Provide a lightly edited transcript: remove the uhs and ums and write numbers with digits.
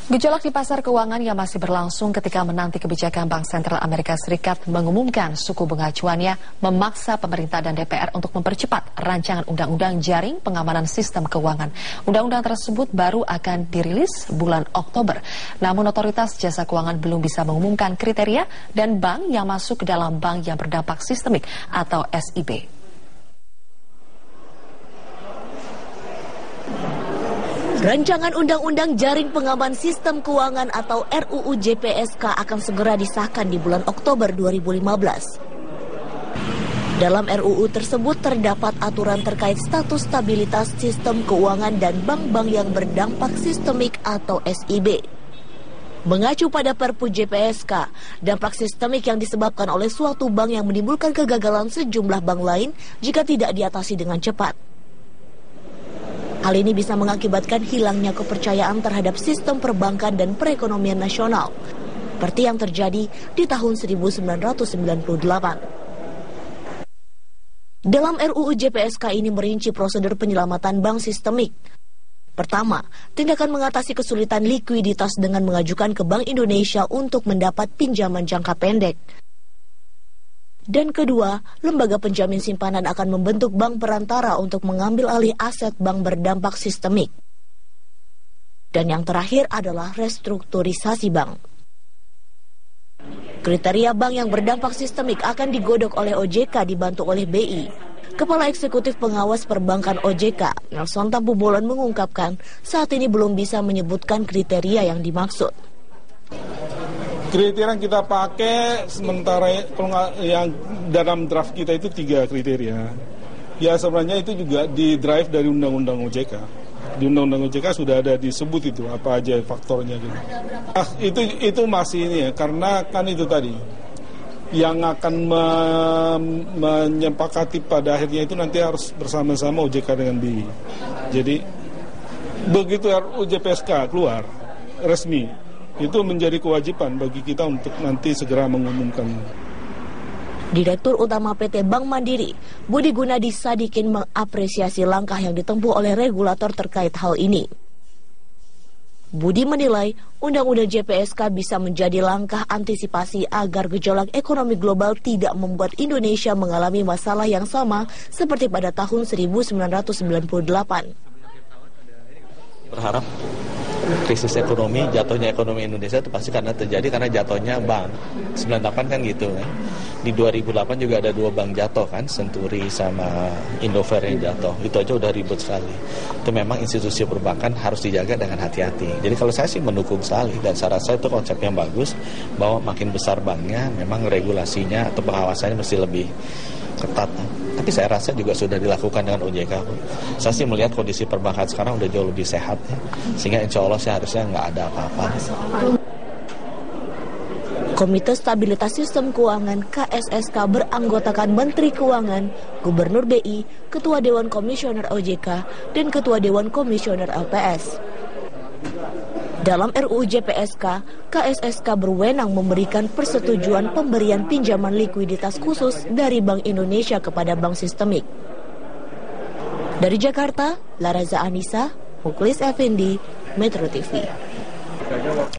Gejolak di pasar keuangan yang masih berlangsung ketika menanti kebijakan Bank Sentral Amerika Serikat mengumumkan suku bunga acuannya memaksa pemerintah dan DPR untuk mempercepat rancangan undang-undang jaring pengamanan sistem keuangan. Undang-undang tersebut baru akan dirilis bulan Oktober. Namun otoritas jasa keuangan belum bisa mengumumkan kriteria dan bank yang masuk ke dalam bank yang berdampak sistemik atau SIB. Rancangan Undang-Undang Jaring Pengaman Sistem Keuangan atau RUU JPSK akan segera disahkan di bulan Oktober 2015. Dalam RUU tersebut terdapat aturan terkait status stabilitas sistem keuangan dan bank-bank yang berdampak sistemik atau SIB. Mengacu pada Perpu JPSK, dampak sistemik yang disebabkan oleh suatu bank yang menimbulkan kegagalan sejumlah bank lain jika tidak diatasi dengan cepat. Hal ini bisa mengakibatkan hilangnya kepercayaan terhadap sistem perbankan dan perekonomian nasional, seperti yang terjadi di tahun 1998. Dalam RUU JPSK ini merinci prosedur penyelamatan bank sistemik. Pertama, tindakan mengatasi kesulitan likuiditas dengan mengajukan ke Bank Indonesia untuk mendapat pinjaman jangka pendek. Dan kedua, lembaga penjamin simpanan akan membentuk bank perantara untuk mengambil alih aset bank berdampak sistemik. Dan yang terakhir adalah restrukturisasi bank. Kriteria bank yang berdampak sistemik akan digodok oleh OJK dibantu oleh BI. Kepala Eksekutif Pengawas Perbankan OJK, Nelson Tampu-Bolon mengungkapkan saat ini belum bisa menyebutkan kriteria yang dimaksud. Kriteria yang kita pakai sementara yang dalam draft kita itu 3 kriteria. Ya sebenarnya itu juga di drive dari Undang-Undang OJK. Di Undang-Undang OJK sudah ada disebut itu apa aja faktornya gitu. Itu masih ini ya, karena kan itu tadi yang akan menyepakati pada akhirnya itu nanti harus bersama-sama OJK dengan BI. Jadi begitu RUU JPSK keluar resmi, itu menjadi kewajiban bagi kita untuk nanti segera mengumumkan. Direktur Utama PT Bank Mandiri, Budi Gunadi Sadikin mengapresiasi langkah yang ditempuh oleh regulator terkait hal ini. Budi menilai Undang-Undang JPSK bisa menjadi langkah antisipasi agar gejolak ekonomi global tidak membuat Indonesia mengalami masalah yang sama seperti pada tahun 1998. Berharap krisis ekonomi, jatuhnya ekonomi Indonesia itu pasti terjadi karena jatuhnya bank. 98 kan gitu kan. Di 2008 juga ada 2 bank jatuh kan, Senturi sama Indover yang jatuh. Itu aja udah ribut sekali. Itu memang institusi perbankan harus dijaga dengan hati-hati. Jadi kalau saya sih mendukung sekali dan saya rasa itu konsep yang bagus bahwa makin besar banknya memang regulasinya atau pengawasannya mesti lebih ketat. Tapi saya rasa juga sudah dilakukan dengan OJK. Saya sih melihat kondisi perbankan sekarang udah jauh lebih sehat ya. Sehingga insya Allah seharusnya nggak ada apa-apa. Komite Stabilitas Sistem Keuangan KSSK beranggotakan Menteri Keuangan, Gubernur BI, Ketua Dewan Komisioner OJK, dan Ketua Dewan Komisioner LPS. Dalam RUU JPSK, KSSK berwenang memberikan persetujuan pemberian pinjaman likuiditas khusus dari Bank Indonesia kepada bank sistemik. Dari Jakarta, Laraza Anissa, Muklis Effendi, Metro TV.